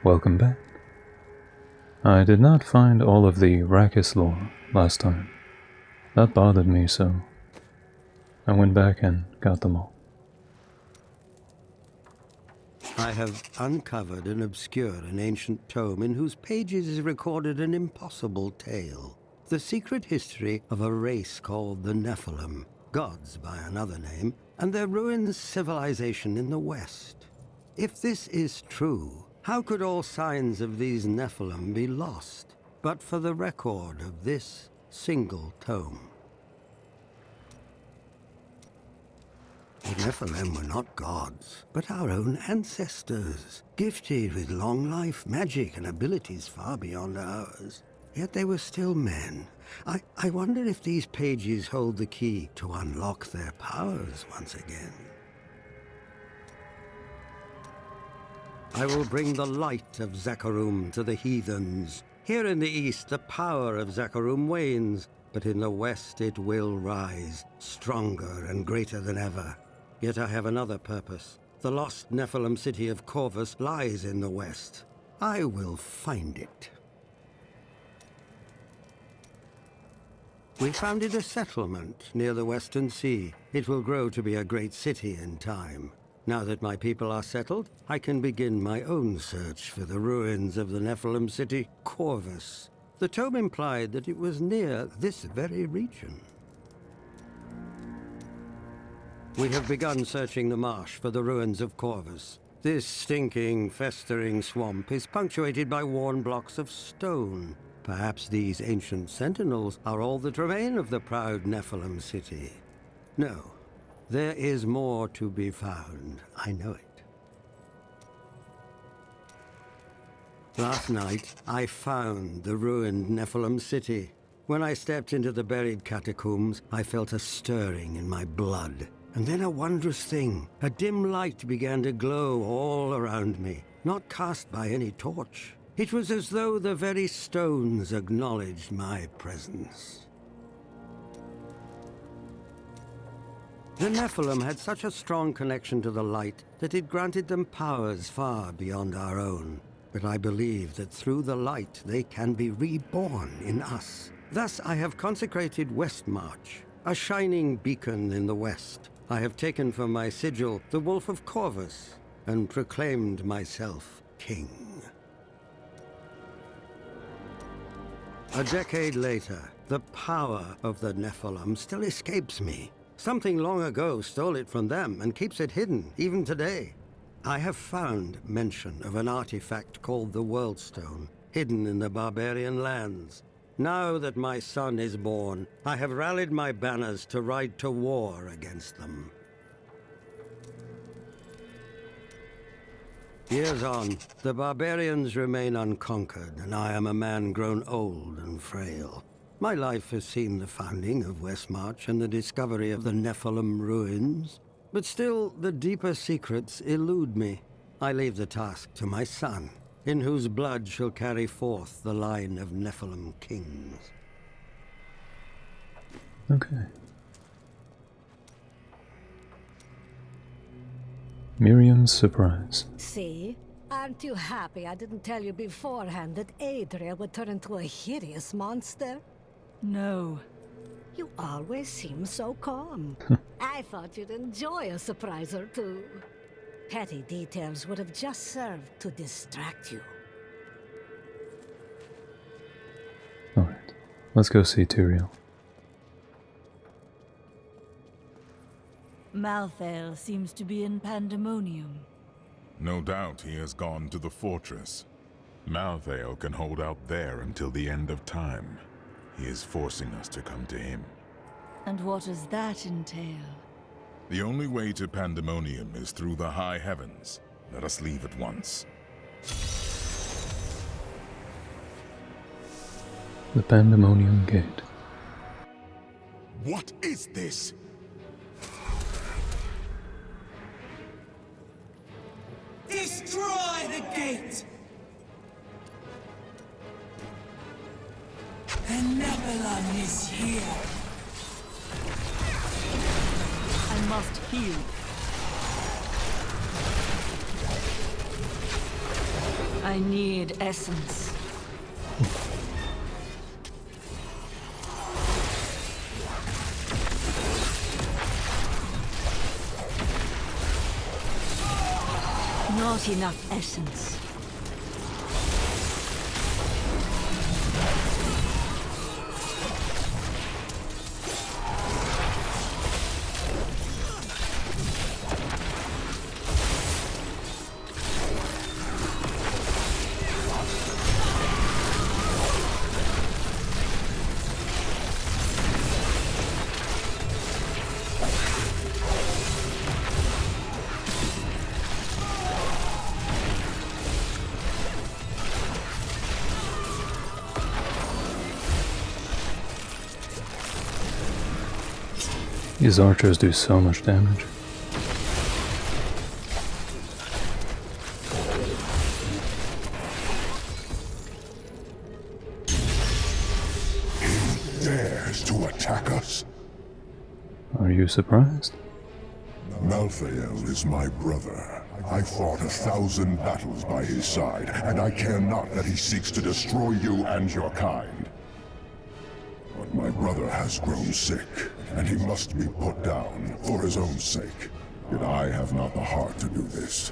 Welcome back. I did not find all of the Rakis lore last time. That bothered me, so I went back and got them all. I have uncovered and obscured an ancient tome in whose pages is recorded an impossible tale. The secret history of a race called the Nephilim, gods by another name, and their ruined civilization in the West. If this is true, how could all signs of these Nephilim be lost, but for the record of this single tome? The Nephilim were not gods, but our own ancestors, gifted with long life, magic, and abilities far beyond ours. Yet they were still men. I wonder if these pages hold the key to unlock their powers once again. I will bring the light of Zakarum to the heathens. Here in the east, the power of Zakarum wanes, but in the west it will rise, stronger and greater than ever. Yet I have another purpose. The lost Nephilim city of Corvus lies in the west. I will find it. We founded a settlement near the Western Sea. It will grow to be a great city in time. Now that my people are settled, I can begin my own search for the ruins of the Nephilim city, Corvus. The tome implied that it was near this very region. We have begun searching the marsh for the ruins of Corvus. This stinking, festering swamp is punctuated by worn blocks of stone. Perhaps these ancient sentinels are all that remain of the proud Nephilim city. No. There is more to be found. I know it. Last night, I found the ruined Nephilim city. When I stepped into the buried catacombs, I felt a stirring in my blood. And then a wondrous thing. A dim light began to glow all around me, not cast by any torch. It was as though the very stones acknowledged my presence. The Nephilim had such a strong connection to the light that it granted them powers far beyond our own. But I believe that through the light they can be reborn in us. Thus I have consecrated Westmarch, a shining beacon in the west. I have taken for my sigil the Wolf of Corvus and proclaimed myself king. A decade later, the power of the Nephilim still escapes me. Something long ago stole it from them and keeps it hidden, even today. I have found mention of an artifact called the World Stone, hidden in the barbarian lands. Now that my son is born, I have rallied my banners to ride to war against them. Years on, the barbarians remain unconquered, and I am a man grown old and frail. My life has seen the founding of Westmarch and the discovery of the Nephilim ruins. But still, the deeper secrets elude me. I leave the task to my son, in whose blood shall carry forth the line of Nephilim kings. Okay. Miriam's surprise. See? Aren't you happy I didn't tell you beforehand that Adriel would turn into a hideous monster? No. You always seem so calm. I thought you'd enjoy a surprise or two. Petty details would have just served to distract you. Alright, let's go see Tyrael. Malthael seems to be in Pandemonium. No doubt he has gone to the fortress. Malthael can hold out there until the end of time. He is forcing us to come to him. And what does that entail? The only way to Pandemonium is through the high heavens. Let us leave at once. The Pandemonium Gate. What is this? Destroy the gate! The Nephilim is here! must heal. I need essence. Not enough essence. These archers do so much damage. He dares to attack us. Are you surprised? Macleod is my brother. I fought 1,000 battles by his side, and I care not that he seeks to destroy you and your kind. But my brother has grown sick, and he must be put down for his own sake. Yet I have not the heart to do this.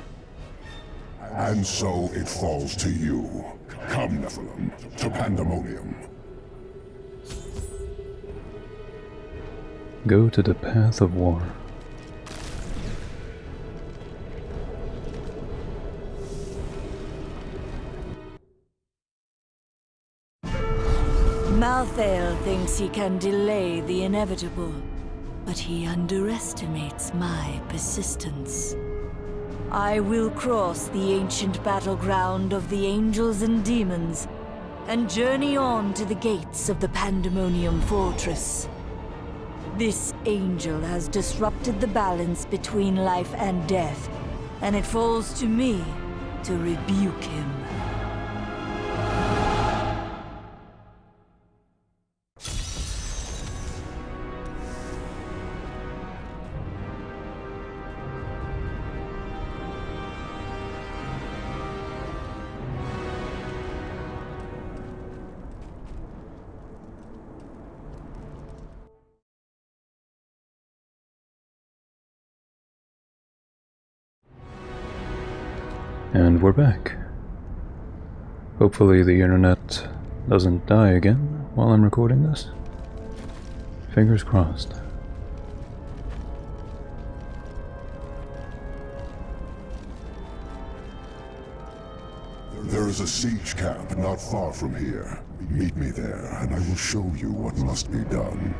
And so it falls to you. Come, Nephilim, to Pandemonium. Go to the path of war. Macleod thinks he can delay the inevitable, but he underestimates my persistence. I will cross the ancient battleground of the angels and demons, and journey on to the gates of the Pandemonium fortress. This angel has disrupted the balance between life and death, and it falls to me to rebuke him. And we're back. Hopefully the internet doesn't die again while I'm recording this. Fingers crossed. There is a siege camp not far from here. Meet me there, and I will show you what must be done.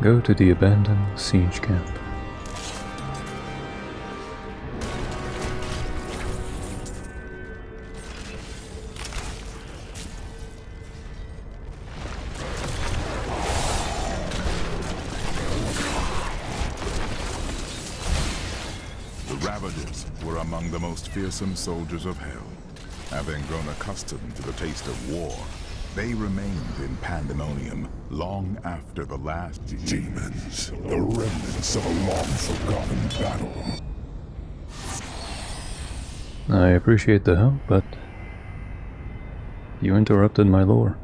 Go to the abandoned siege camp. Were among the most fearsome soldiers of hell. Having grown accustomed to the taste of war, they remained in Pandemonium long after the last Demons, the remnants of a long-forgotten battle. I appreciate the help, but you interrupted my lore.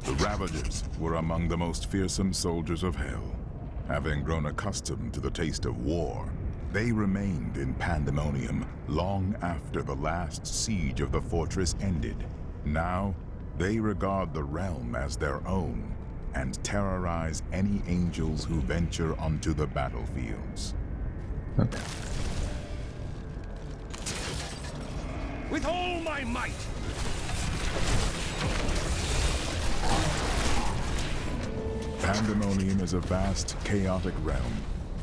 The Ravagers were among the most fearsome soldiers of hell. Having grown accustomed to the taste of war, they remained in Pandemonium long after the last siege of the fortress ended. Now, they regard the realm as their own and terrorize any angels who venture onto the battlefields. Okay. With all my might! Pandemonium is a vast, chaotic realm,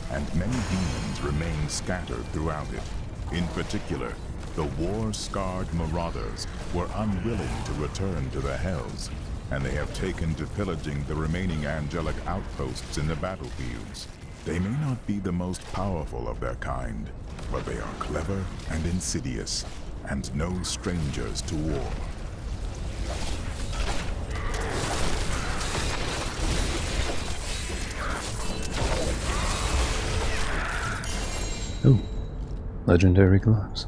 and many demons remain scattered throughout it. In particular, the war-scarred Marauders were unwilling to return to the Hells, and they have taken to pillaging the remaining angelic outposts in the battlefields. They may not be the most powerful of their kind, but they are clever and insidious, and no strangers to war. legendary gloves.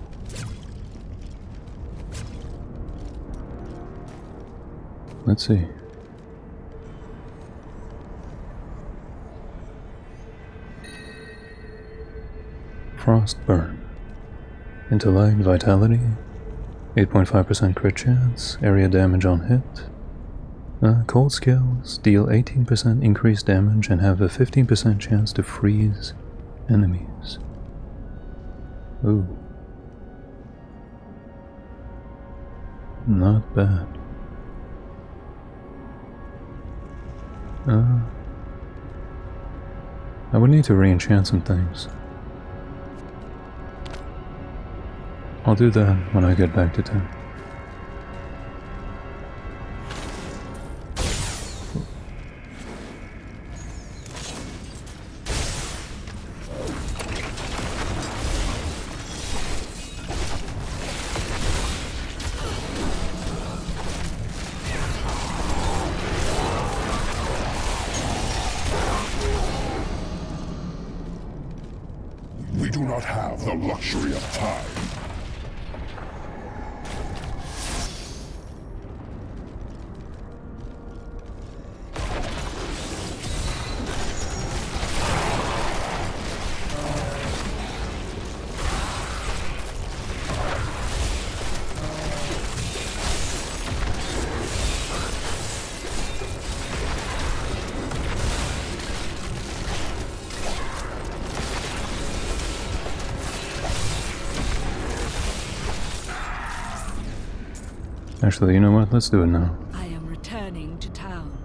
Let's see. Frostburn. Intellect, Vitality, 8.5% crit chance, area damage on hit. Cold skills deal 18% increased damage and have a 15% chance to freeze enemies. Ooh. Not bad. I would need to re-enchant some things. I'll do that when I get back to town. We do not have the luxury of time. Actually, you know what? Let's do it now. I am returning to town.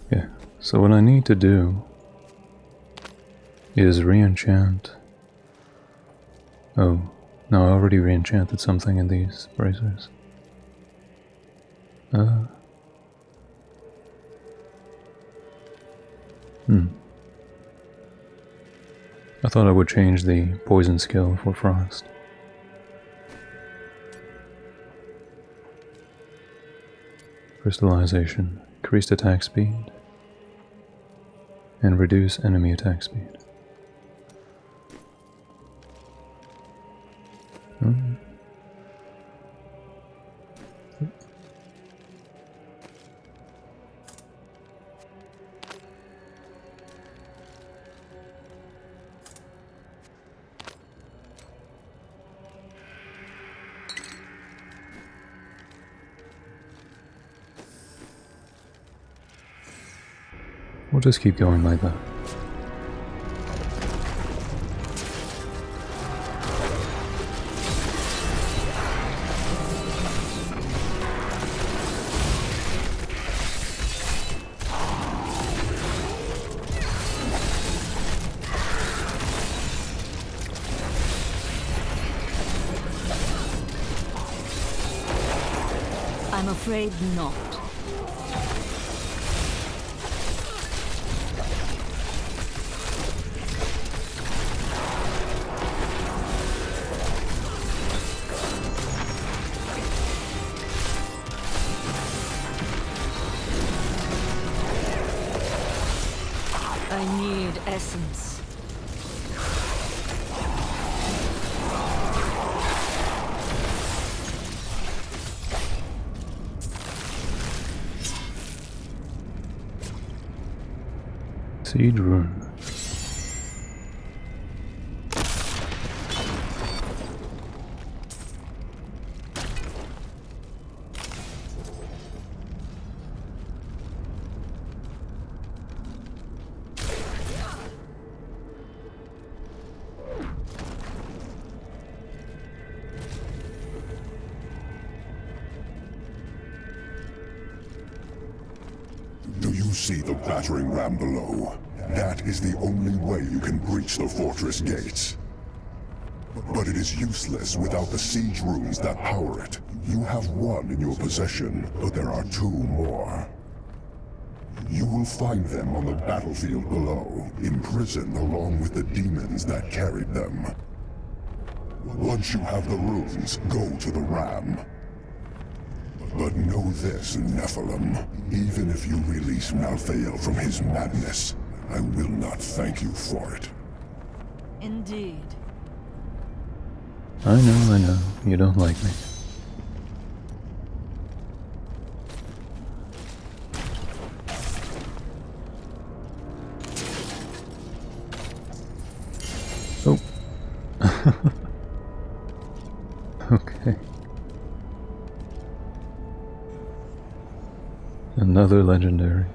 Yeah, so what I need to do is re-enchant. Oh, no, I already re-enchanted something in these bracers. I thought I would change the poison skill for frost. Crystallization, increased attack speed, and reduce enemy attack speed. We'll just keep going like that. I'm afraid not. I need essence. Siege rune. Do you see the battering ram below? That is the only way you can breach the fortress gates. But it is useless without the siege runes that power it. You have one in your possession, but there are two more. You will find them on the battlefield below, imprisoned along with the demons that carried them. Once you have the runes, go to the ram. But know this, Nephilim. Even if you release Malthael from his madness, I will not thank you for it. Indeed. I know, you don't like me. Oh. Okay. Another legendary.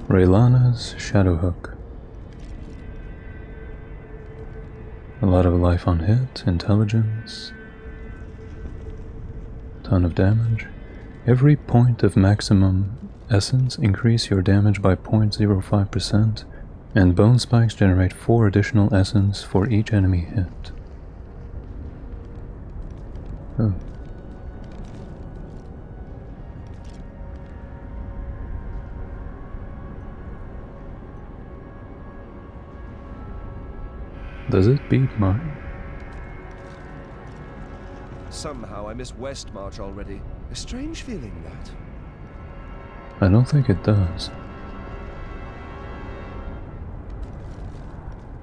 Raylana's Shadowhook. A lot of life on hit, intelligence, ton of damage. Every point of maximum essence increase your damage by 0.05%, and bone spikes generate 4 additional essence for each enemy hit. Oh. Does it beat mine? Somehow I missed Westmarch already. A strange feeling, that. I don't think it does.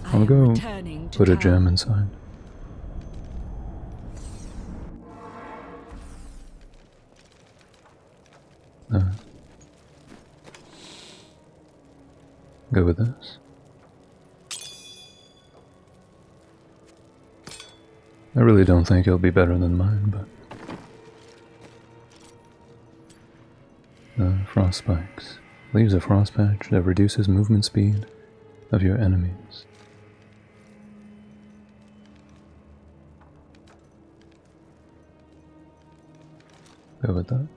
I'll go put a gem inside. Go with this. I really don't think it'll be better than mine, but... Frost spikes. Leaves a frost patch that reduces movement speed of your enemies. Go with that.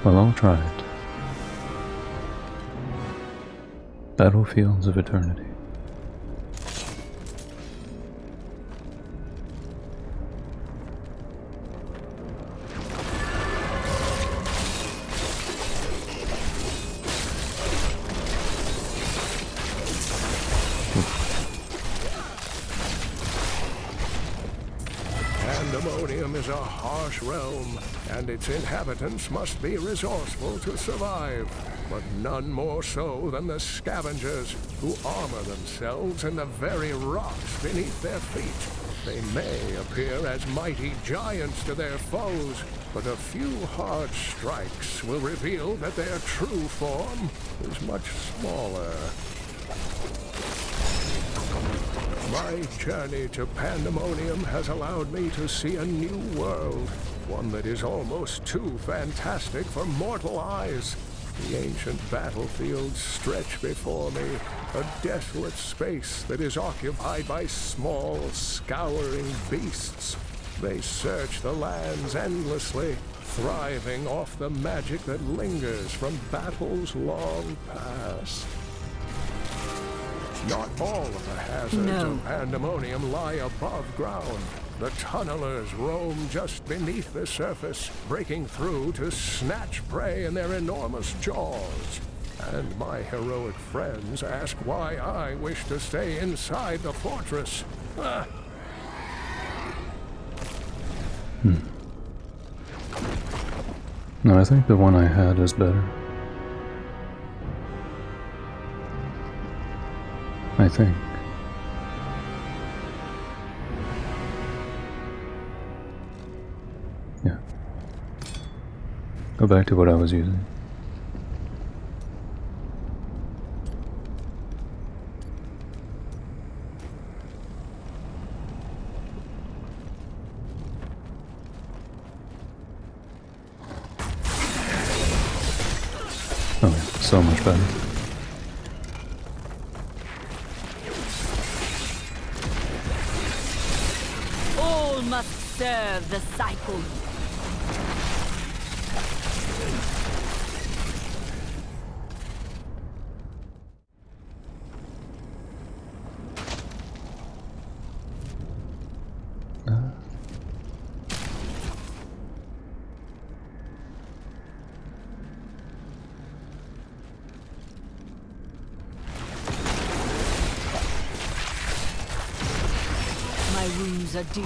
Well, I'll try it. Battlefields of Eternity. Pandemonium is a harsh realm, and its inhabitants must be resourceful to survive, but none more so than the scavengers, who armor themselves in the very rocks beneath their feet. They may appear as mighty giants to their foes, but a few hard strikes will reveal that their true form is much smaller. My journey to Pandemonium has allowed me to see a new world, one that is almost too fantastic for mortal eyes. The ancient battlefields stretch before me, a desolate space that is occupied by small, scouring beasts. They search the lands endlessly, thriving off the magic that lingers from battles long past. Not all of the hazards of Pandemonium lie above ground. The tunnelers roam just beneath the surface, breaking through to snatch prey in their enormous jaws. And my heroic friends ask why I wish to stay inside the fortress. No, I think the one I had is better. I think. Yeah. Go back to what I was using. Oh yeah, so much better. Must serve the cycle. are deep.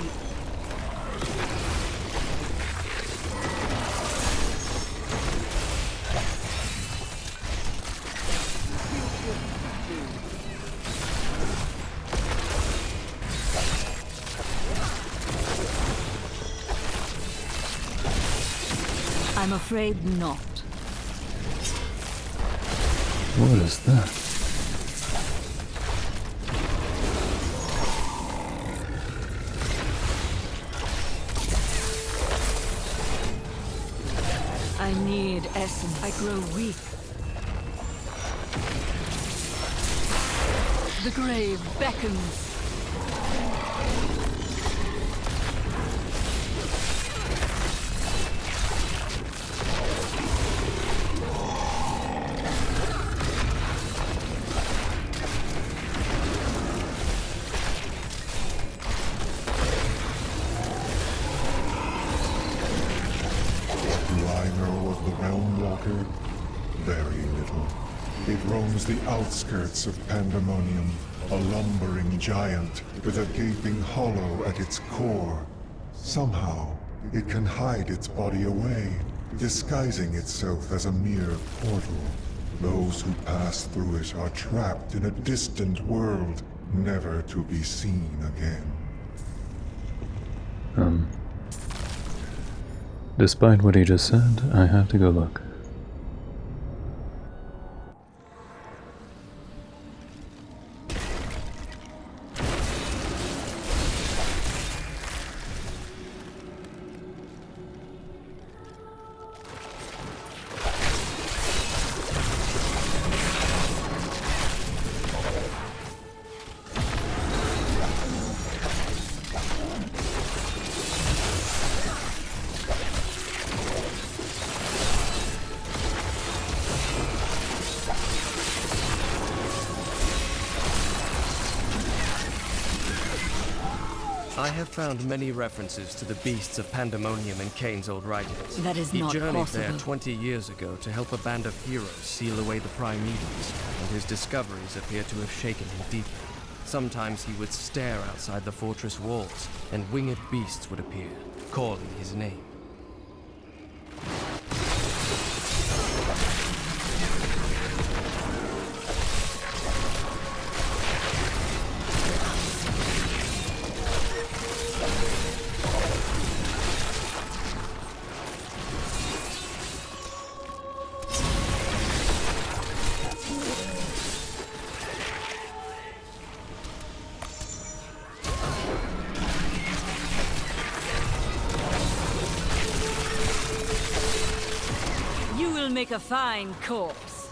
I'm afraid not. What is that? I need essence. I grow weak. The grave beckons. Very little. It roams the outskirts of Pandemonium, a lumbering giant with a gaping hollow at its core. Somehow, it can hide its body away, disguising itself as a mere portal. Those who pass through it are trapped in a distant world, never to be seen again. Despite what he just said, I have to go look. I have found many references to the beasts of Pandemonium in Kane's old writings. That is not He journeyed possible. there 20 years ago to help a band of heroes seal away the primevals, and his discoveries appear to have shaken him deeply. Sometimes he would stare outside the fortress walls, and winged beasts would appear, calling his name. Make a fine corpse.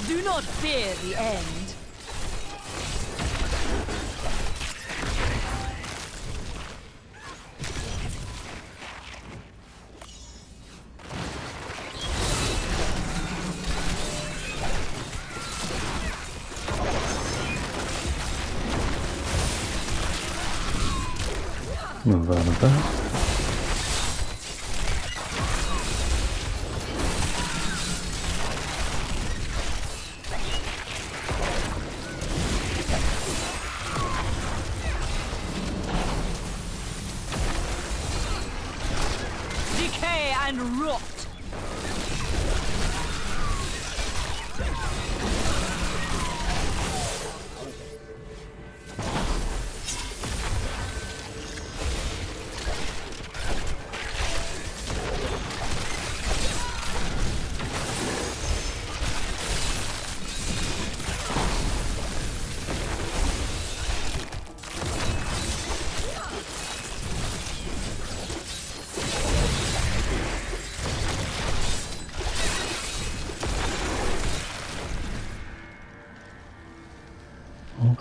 Do not fear the end. Move out of that. Decay and rot.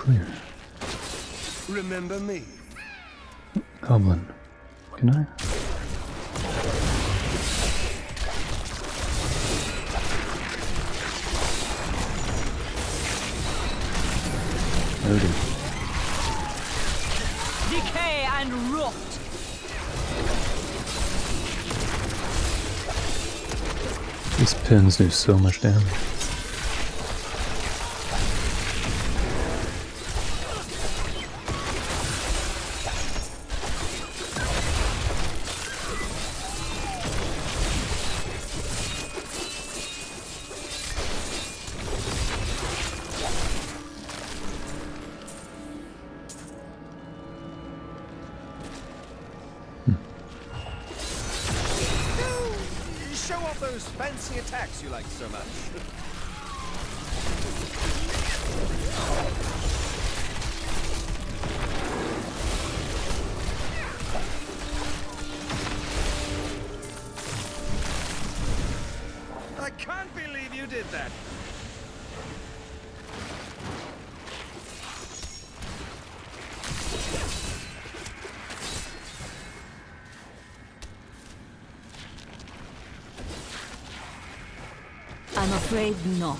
clear. Remember me? Goblin. Can I? Oh dear. Decay and rot! These pins do so much damage. Show off those fancy attacks you like so much. I can't believe you did that. I'm afraid not.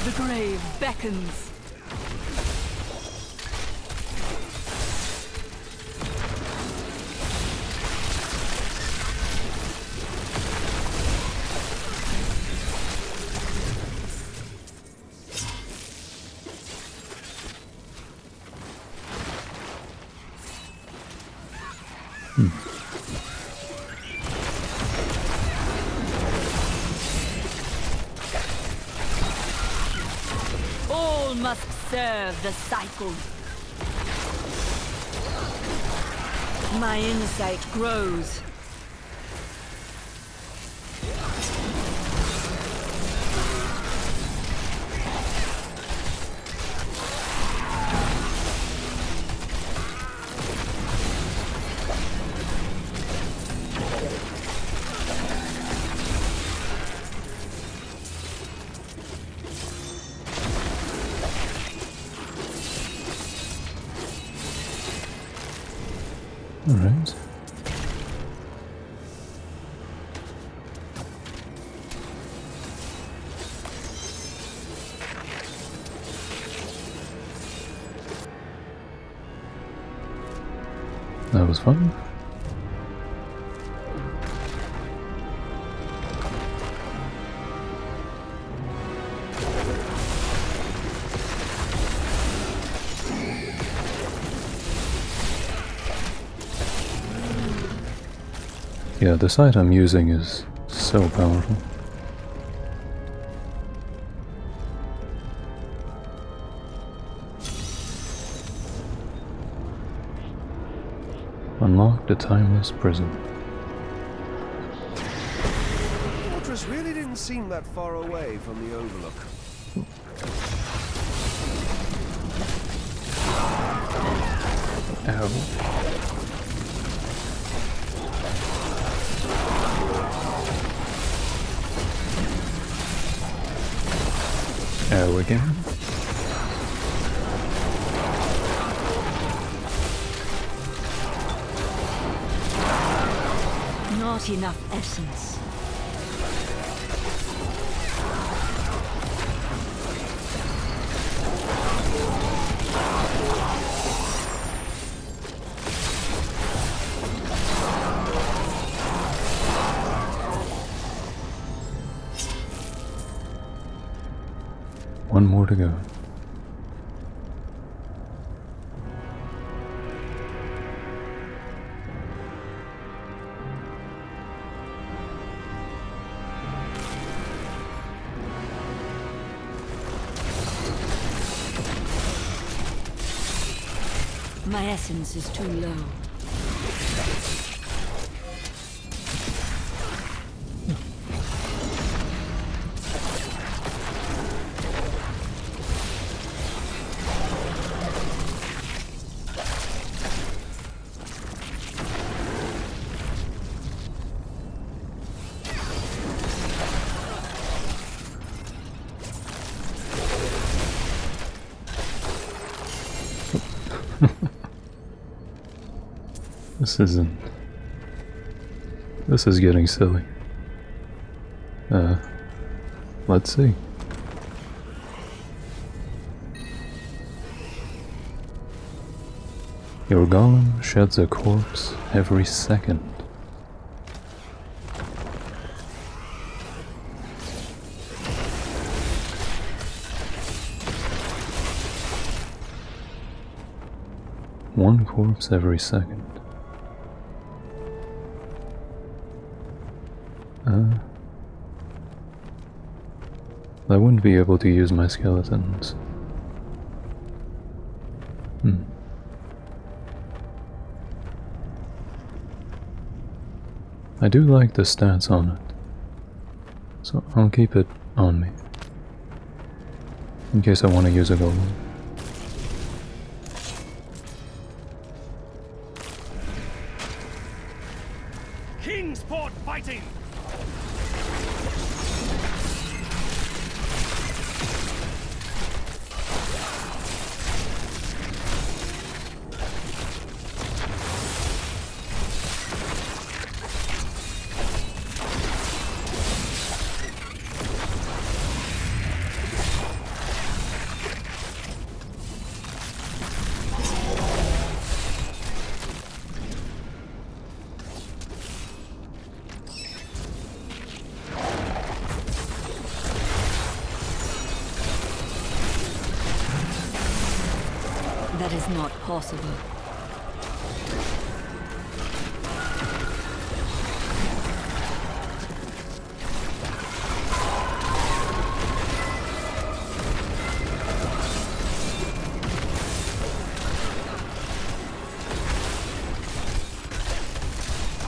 The grave beckons. All must serve the cycle. My insight grows. Alright. That was fun. Yeah, the site I'm using is so powerful. Unlock the timeless prison. The fortress really didn't seem that far away from the Overlook. Ow. Ow again. Not enough essence. One more to go. My essence is too low. This is getting silly. Let's see. Your golem sheds a corpse every second. One corpse every second. I wouldn't be able to use my skeletons. I do like the stats on it, so I'll keep it on me, in case I want to use a golem. Kingsport fighting! That is not possible.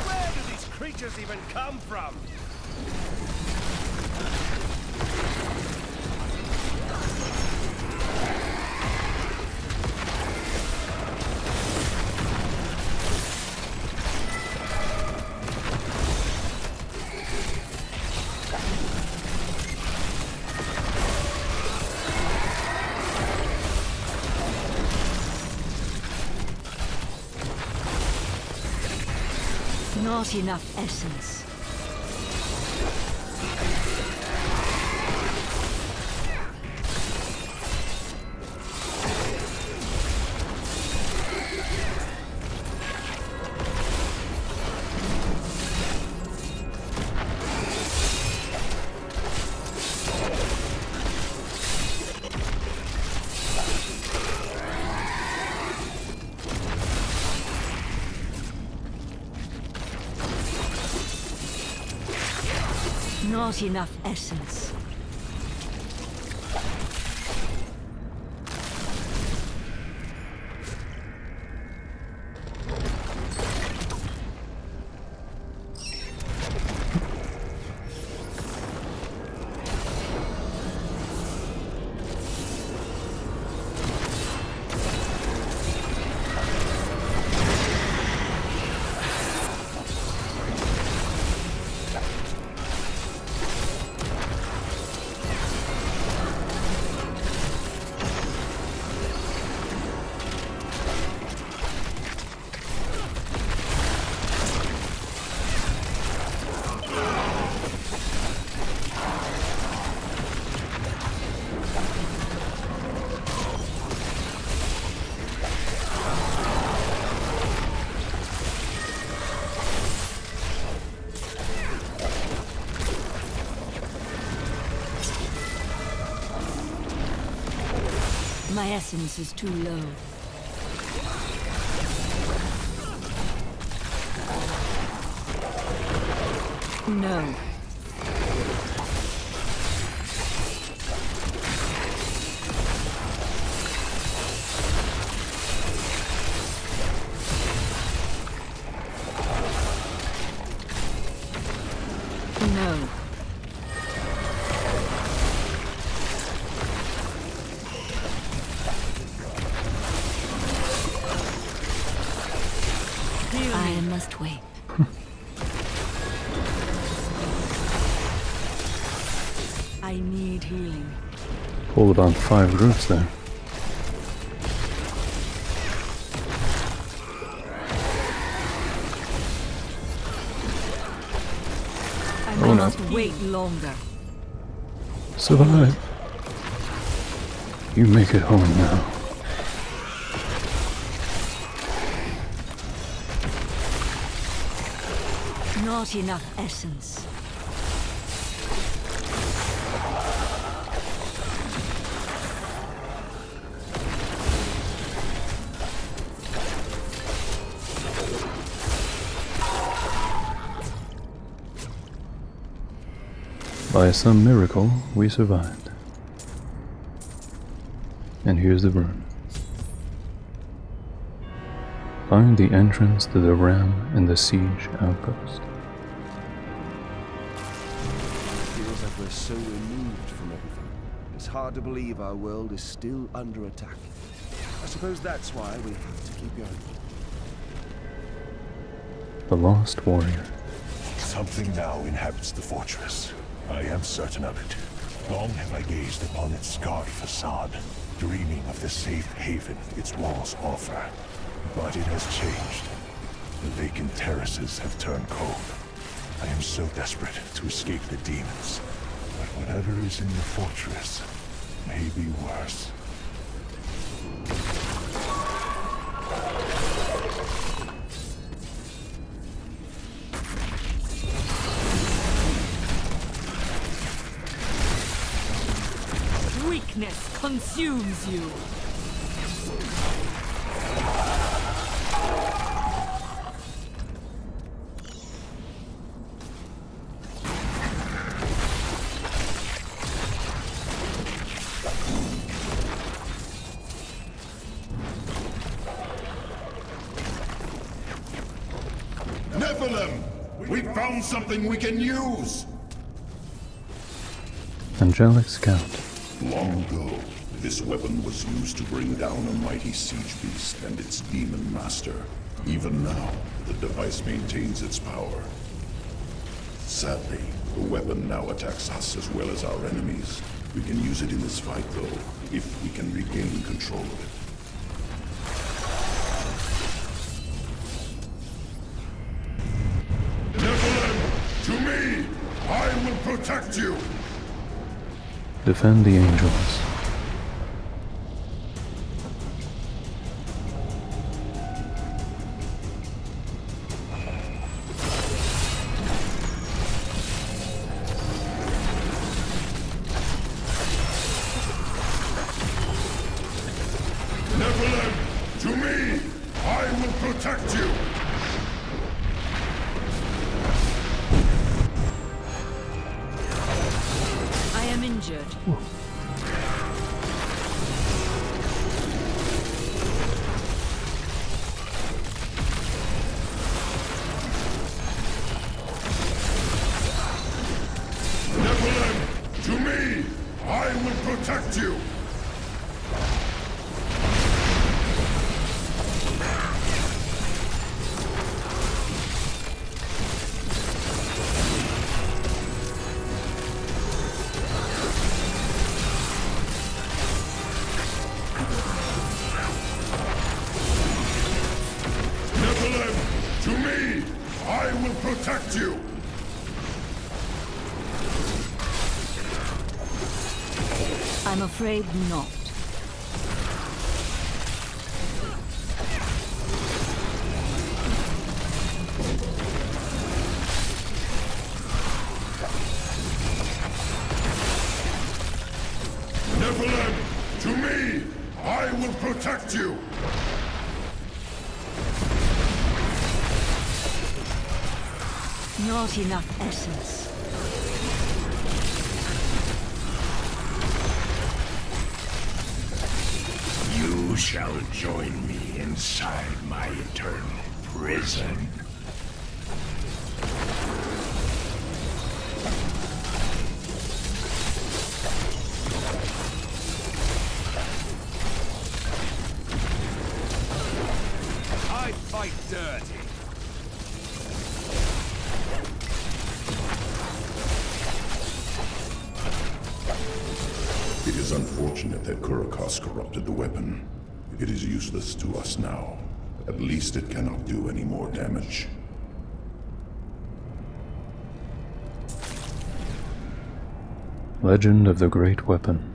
Where do these creatures even come from? Not enough essence. Not enough essence. My essence is too low. No. No. I must wait. I need healing. Pulled about 5 groups there. cannot wait longer. Survive. You make it home now. Not enough essence. By some miracle, we survived. And here's the rune. Find the entrance to the ram in the siege outpost. Feels like we're so removed from everything. It's hard to believe our world is still under attack. I suppose that's why we have to keep going. The Lost Warrior. Something now inhabits the fortress. I am certain of it. Long have I gazed upon its scarred facade, dreaming of the safe haven its walls offer. But it has changed. The vacant terraces have turned cold. I am so desperate to escape the demons. But whatever is in the fortress may be worse. Weakness consumes you. Nephilim! We found something we can use! Angelic Scout. Long ago, this weapon was used to bring down a mighty siege beast and its demon master. Even now, the device maintains its power. Sadly, the weapon now attacks us as well as our enemies. We can use it in this fight, though, if we can regain control of it. Nephilim, to me! I will protect you! Defend the angels. Nephilim, to me! I will protect you! I am injured. Nephilim, to me! I will protect you! Nephilim, to me! I will protect you! I'm afraid not. Nephilim, to me! I will protect you! Not enough essence. You shall join me inside my eternal prison. I fight dirty. It is unfortunate that Kurakos corrupted the weapon. It is useless to us now. At least it cannot do any more damage. Legend of the Great Weapon.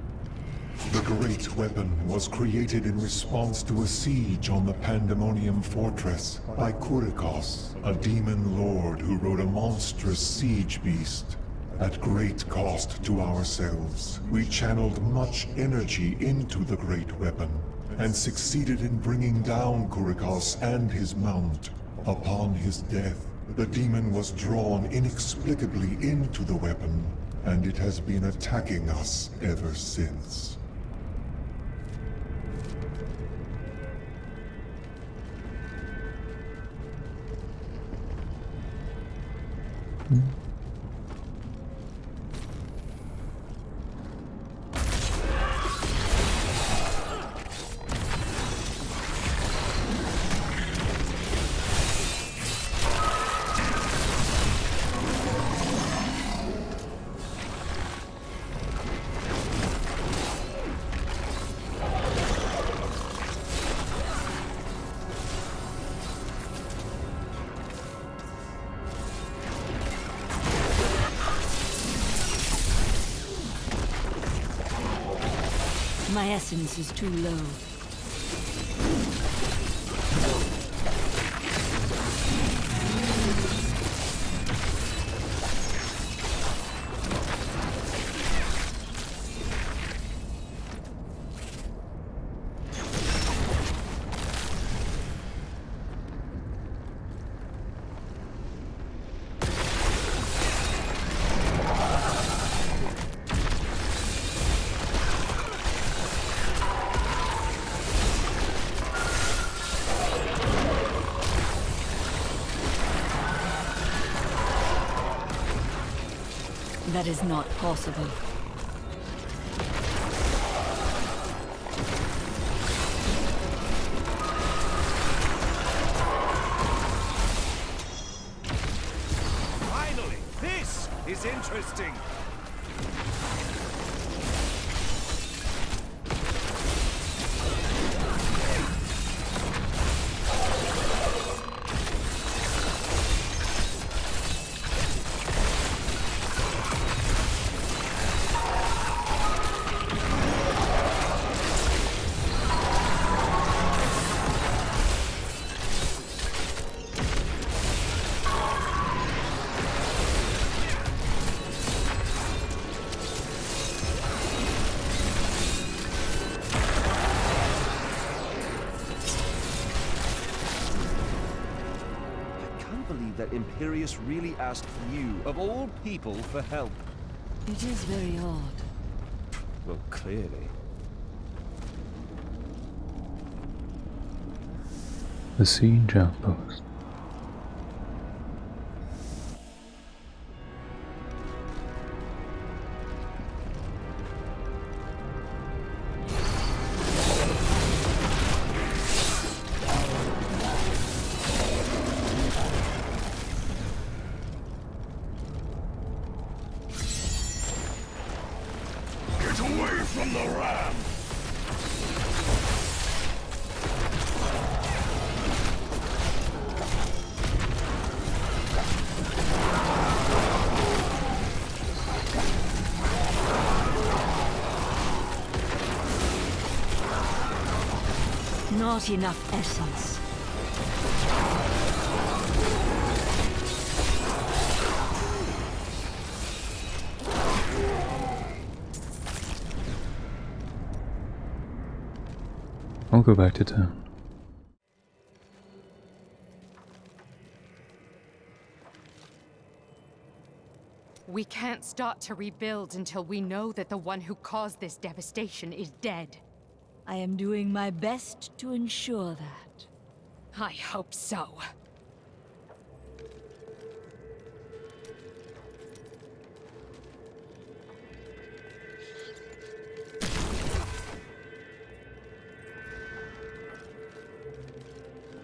The Great Weapon was created in response to a siege on the Pandemonium fortress by Kurikos, a demon lord who rode a monstrous siege beast. At great cost to ourselves, we channeled much energy into the Great Weapon, and succeeded in bringing down Kurikos and his mount. Upon his death, the demon was drawn inexplicably into the weapon, and it has been attacking us ever since. My essence is too low. That is not possible. Finally! This is interesting! That Imperius really asked you, of all people, for help. It is very odd. Well, clearly. The siege outpost. Not enough essence. I'll go back to town. We can't start to rebuild until we know that the one who caused this devastation is dead. I am doing my best to ensure that. I hope so.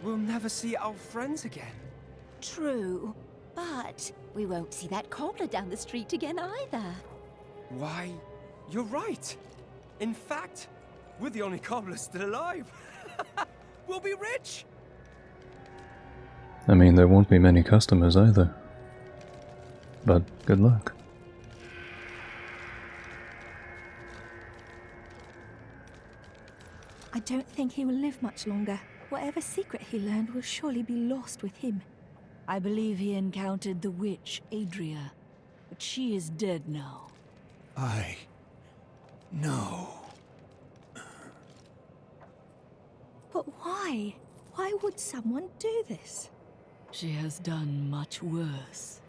We'll never see our friends again. True, but we won't see that cobbler down the street again either. Why, you're right. In fact, we're the only cobblers still alive. We'll be rich. I mean, there won't be many customers either. But good luck. I don't think he will live much longer. Whatever secret he learned will surely be lost with him. I believe he encountered the witch, Adria, but she is dead now. No. But why? Why would someone do this? She has done much worse.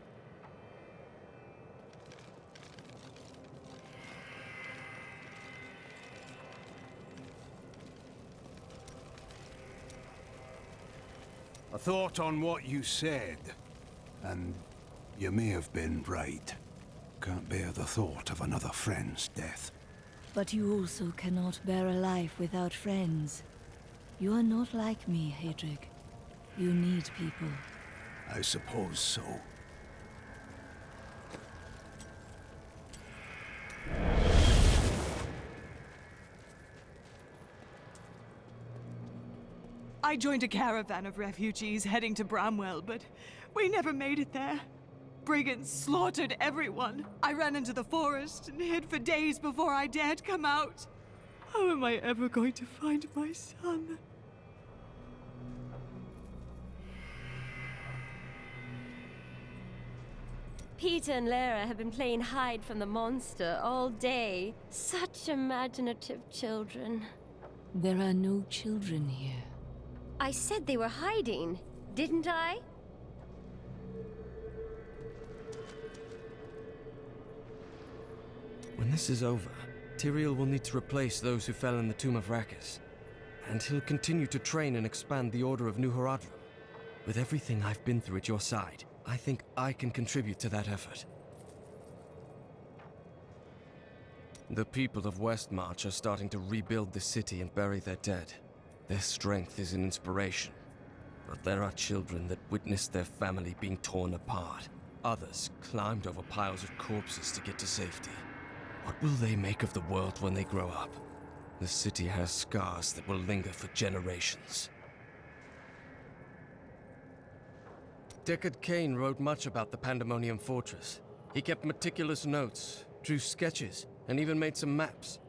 I thought on what you said, and you may have been right. Can't bear the thought of another friend's death. But you also cannot bear a life without friends. You are not like me, Hedrig. You need people. I suppose so. I joined a caravan of refugees heading to Bramwell, but we never made it there. Brigands slaughtered everyone. I ran into the forest and hid for days before I dared come out. How am I ever going to find my son? Peter and Lara have been playing hide from the monster all day. Such imaginative children. There are no children here. I said they were hiding, didn't I? When this is over, Tyrael will need to replace those who fell in the Tomb of Rakkus. And he'll continue to train and expand the Order of New Horadrim. With everything I've been through at your side, I think I can contribute to that effort. The people of Westmarch are starting to rebuild the city and bury their dead. Their strength is an inspiration. But there are children that witnessed their family being torn apart. Others climbed over piles of corpses to get to safety. What will they make of the world when they grow up? The city has scars that will linger for generations. Deckard Cain wrote much about the Pandemonium Fortress. He kept meticulous notes, drew sketches, and even made some maps.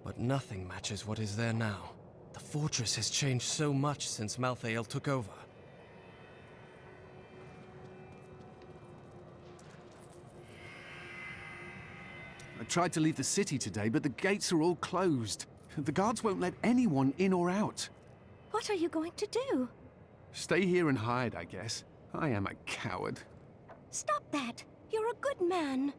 But nothing matches what is there now. The fortress has changed so much since Malthael took over. I tried to leave the city today, but the gates are all closed. The guards won't let anyone in or out. What are you going to do? Stay here and hide, I guess. I am a coward. Stop that! You're a good man.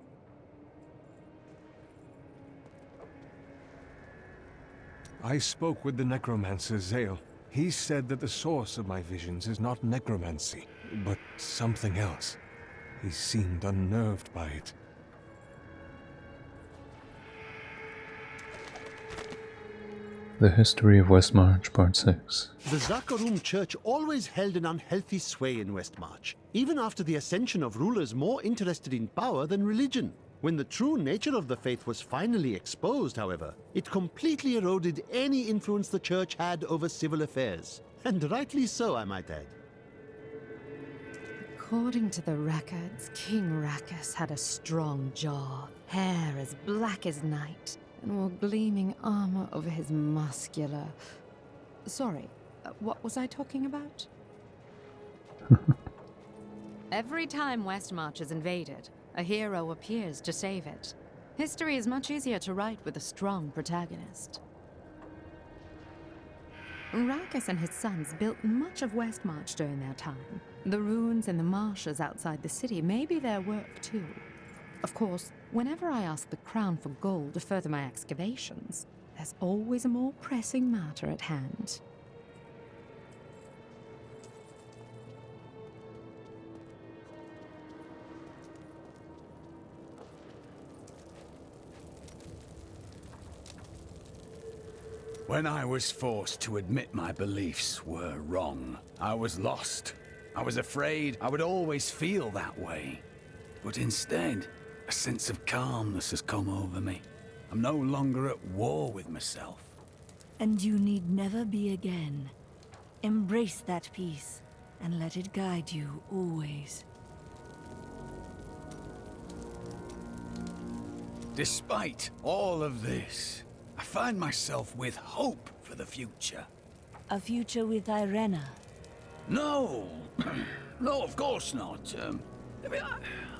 I spoke with the Necromancer, Zale. He said that the source of my visions is not necromancy, but something else. He seemed unnerved by it. The History of Westmarch, Part 6. The Zakarum Church always held an unhealthy sway in Westmarch, even after the ascension of rulers more interested in power than religion. When the true nature of the faith was finally exposed, however, it completely eroded any influence the church had over civil affairs. And rightly so, I might add. According to the records, King Rakkus had a strong jaw, hair as black as night, and wore gleaming armor over his muscular... Sorry, what was I talking about? Every time Westmarch is invaded, a hero appears to save it. History is much easier to write with a strong protagonist. Rakkus and his sons built much of Westmarch during their time. The ruins and the marshes outside the city may be their work too. Of course, whenever I ask the Crown for gold to further my excavations, there's always a more pressing matter at hand. When I was forced to admit my beliefs were wrong, I was lost. I was afraid I would always feel that way. But instead, a sense of calmness has come over me. I'm no longer at war with myself. And you need never be again. Embrace that peace, and let it guide you always. Despite all of this, I find myself with hope for the future. A future with Irena? No! No, of course not. I mean,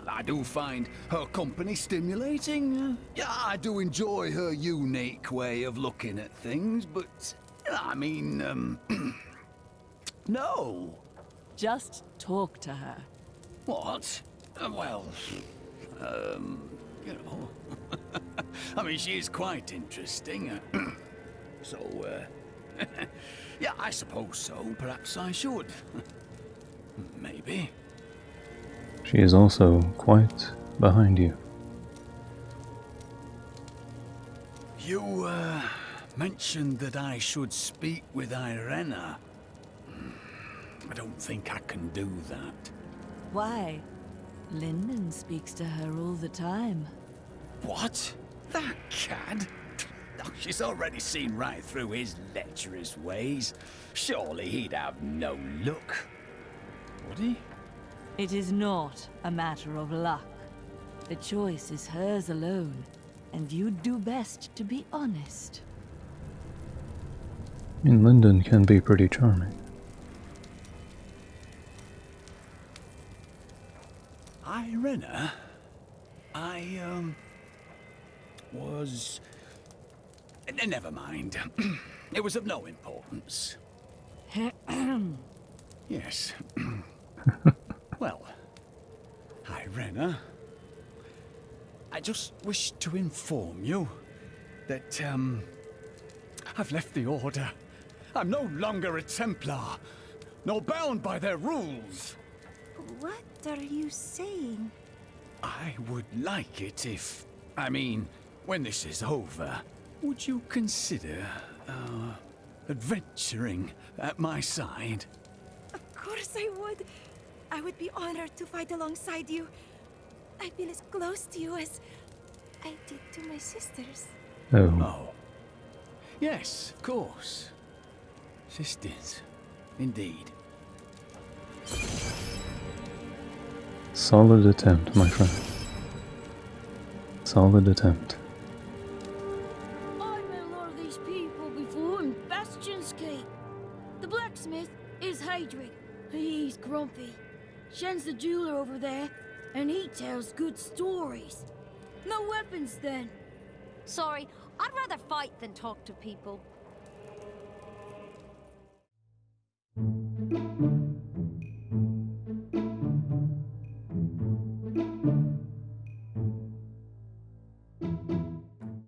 I do find her company stimulating. Yeah, I do enjoy her unique way of looking at things, but... I mean, no. Just talk to her. What? Well, you know... I mean, she is quite interesting. So, yeah, I suppose so. Perhaps I should. Maybe. She is also quite behind you. You, mentioned that I should speak with Irena. I don't think I can do that. Why? Lyndon speaks to her all the time. What? That cad? Oh, she's already seen right through his lecherous ways. Surely he'd have no luck. Would he? It is not a matter of luck. The choice is hers alone, and you'd do best to be honest. I mean, Lyndon can be pretty charming. Irena? I, was... Never mind. It was of no importance. Yes. Well, Irena, I just wish to inform you that, I've left the Order. I'm no longer a Templar, nor bound by their rules. What are you saying? I would like it if... I mean, when this is over, would you consider, adventuring at my side? Of course I would. I would be honored to fight alongside you. I feel as close to you as I did to my sisters. Oh. Yes, of course. Sisters, indeed. Solid attempt, my friend. Solid attempt. I met a lot of these people before in Bastion's Gate. The blacksmith is Hadric. He's grumpy. Shen's the jeweler over there, and he tells good stories. No weapons then. Sorry, I'd rather fight than talk to people.